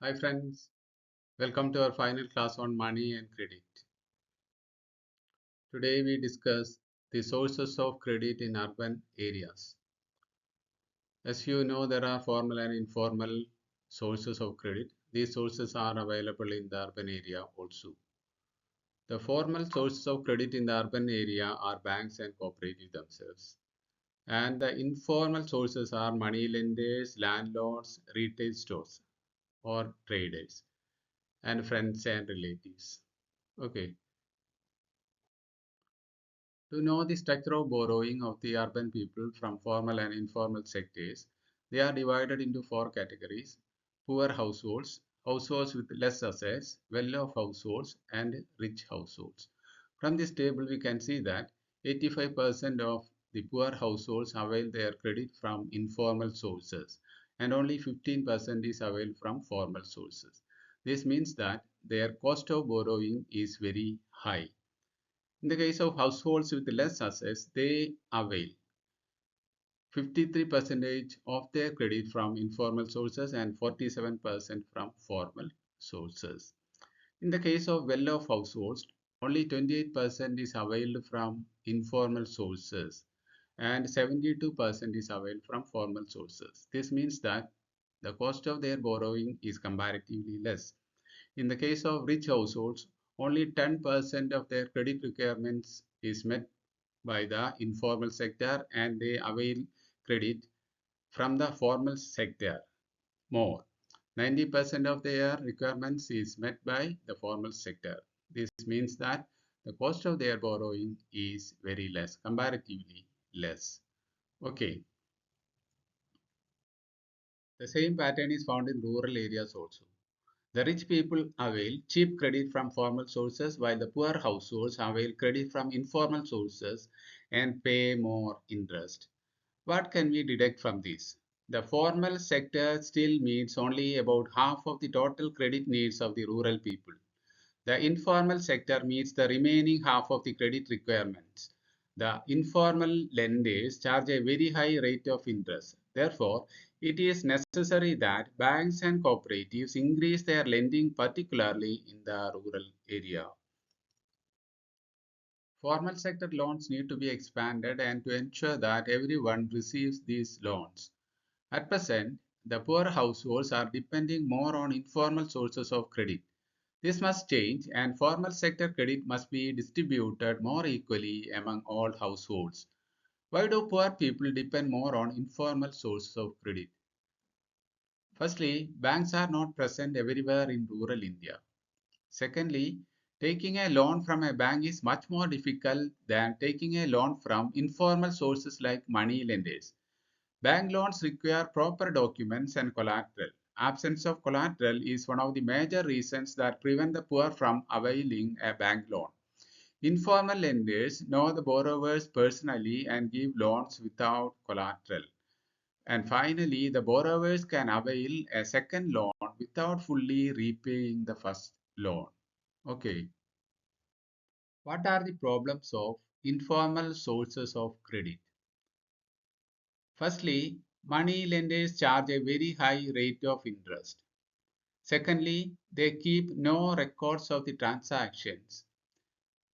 Hi friends, welcome to our final class on money and credit. Today we discuss the sources of credit in urban areas. As you know, there are formal and informal sources of credit. These sources are available in the urban area also. The formal sources of credit in the urban area are banks and cooperatives themselves. And the informal sources are money lenders, landlords, retail stores or traders, and friends and relatives. Okay. To know the structure of borrowing of the urban people from formal and informal sectors, they are divided into four categories: poor households, households with less assets, well-off households, and rich households. From this table, we can see that 85% of the poor households avail their credit from informal sources, and only 15% is availed from formal sources. This means that their cost of borrowing is very high. In the case of households with less assets, they avail 53% of their credit from informal sources and 47% from formal sources. In the case of well-off households, only 28% is availed from informal sources and 72% is availed from formal sources. This means that the cost of their borrowing is comparatively less. In the case of rich households, only 10% of their credit requirements is met by the informal sector and they avail credit from the formal sector more. 90% of their requirements is met by the formal sector. This means that the cost of their borrowing is very less, comparatively less. Okay, the same pattern is found in rural areas also. The rich people avail cheap credit from formal sources while the poor households avail credit from informal sources and pay more interest. What can we deduct from this? The formal sector still meets only about half of the total credit needs of the rural people. The informal sector meets the remaining half of the credit requirements. The informal lenders charge a very high rate of interest. Therefore, it is necessary that banks and cooperatives increase their lending, particularly in the rural area. Formal sector loans need to be expanded and to ensure that everyone receives these loans. At present, the poor households are depending more on informal sources of credit. This must change and formal sector credit must be distributed more equally among all households. Why do poor people depend more on informal sources of credit? Firstly, banks are not present everywhere in rural India. Secondly, taking a loan from a bank is much more difficult than taking a loan from informal sources like money lenders. Bank loans require proper documents and collateral. Absence of collateral is one of the major reasons that prevent the poor from availing a bank loan. Informal lenders know the borrowers personally and give loans without collateral. And finally, the borrowers can avail a second loan without fully repaying the first loan. Okay, what are the problems of informal sources of credit? Firstly, money lenders charge a very high rate of interest. Secondly, they keep no records of the transactions,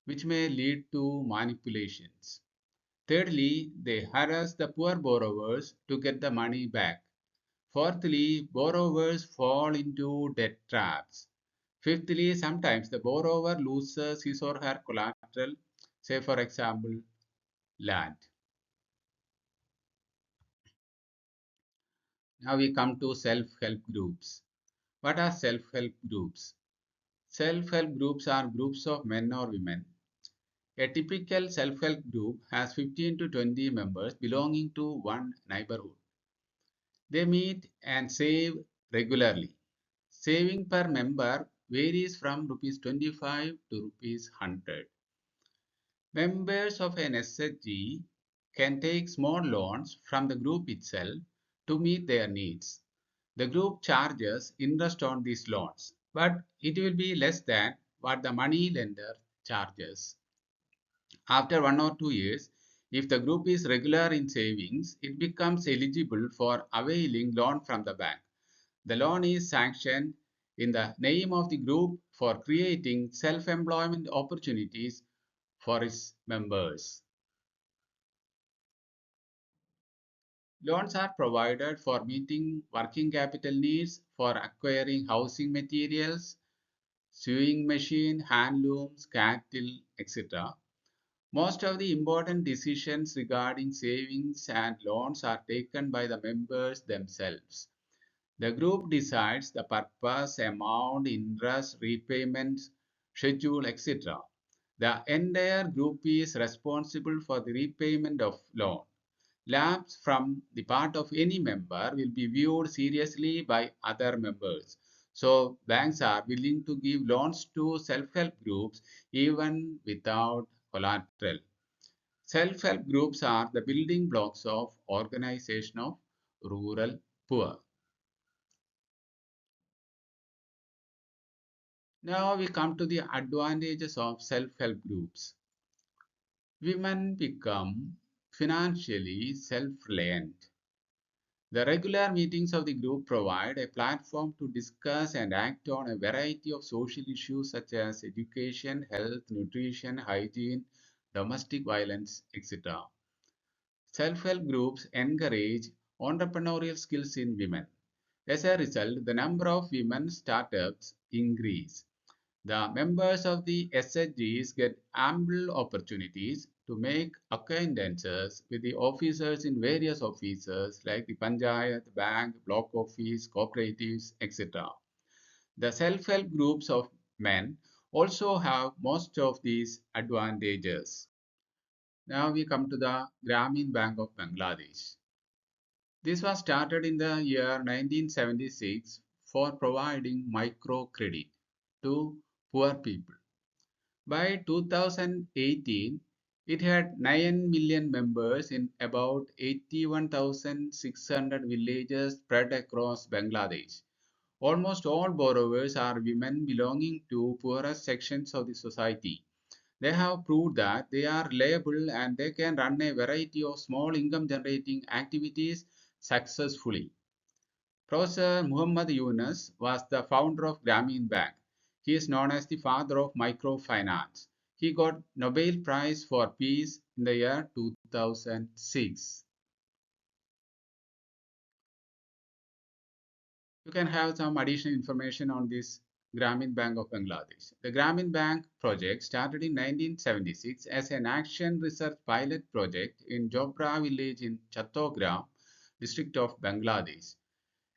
which may lead to manipulations. Thirdly, they harass the poor borrowers to get the money back. Fourthly, borrowers fall into debt traps. Fifthly, sometimes the borrower loses his or her collateral, say for example, land. Now we come to self-help groups. What are self-help groups? Self-help groups are groups of men or women. A typical self-help group has 15 to 20 members belonging to one neighborhood. They meet and save regularly. Saving per member varies from rupees 25 to rupees 100. Members of an SHG can take small loans from the group itself to meet their needs. The group charges interest on these loans, but it will be less than what the money lender charges. After 1 or 2 years, if the group is regular in savings, it becomes eligible for availing loan from the bank. The loan is sanctioned in the name of the group for creating self-employment opportunities for its members. Loans are provided for meeting working capital needs, for acquiring housing materials, sewing machine, handlooms, cattle, etc. Most of the important decisions regarding savings and loans are taken by the members themselves. The group decides the purpose, amount, interest, repayment, schedule, etc. The entire group is responsible for the repayment of loan. Lapse from the part of any member will be viewed seriously by other members. So banks are willing to give loans to self-help groups even without collateral. Self-help groups are the building blocks of organization of rural poor. Now we come to the advantages of self-help groups. Women become financially self-reliant. The regular meetings of the group provide a platform to discuss and act on a variety of social issues such as education, health, nutrition, hygiene, domestic violence, etc. Self-help groups encourage entrepreneurial skills in women. As a result, the number of women startups increase. The members of the SHGs get ample opportunities to make acquaintances with the officers in various offices like the Panchayat, bank, block office, cooperatives, etc. The self-help groups of men also have most of these advantages. Now we come to the Grameen Bank of Bangladesh. This was started in the year 1976 for providing microcredit to poor people. By 2018, it had 9 million members in about 81,600 villages spread across Bangladesh. Almost all borrowers are women belonging to poorest sections of the society. They have proved that they are reliable and they can run a variety of small income generating activities successfully. Professor Muhammad Yunus was the founder of Grameen Bank. He is known as the father of microfinance. He got Nobel Prize for Peace in the year 2006. You can have some additional information on this Grameen Bank of Bangladesh. The Grameen Bank project started in 1976 as an action research pilot project in Jobra village in Chattogram district of Bangladesh.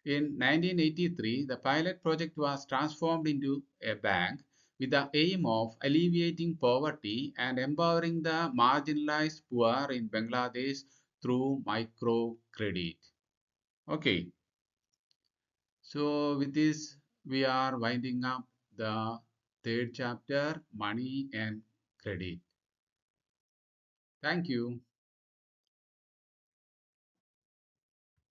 In 1983, the pilot project was transformed into a bank with the aim of alleviating poverty and empowering the marginalized poor in Bangladesh through microcredit. Okay, so with this, we are winding up the third chapter, money and credit. Thank you.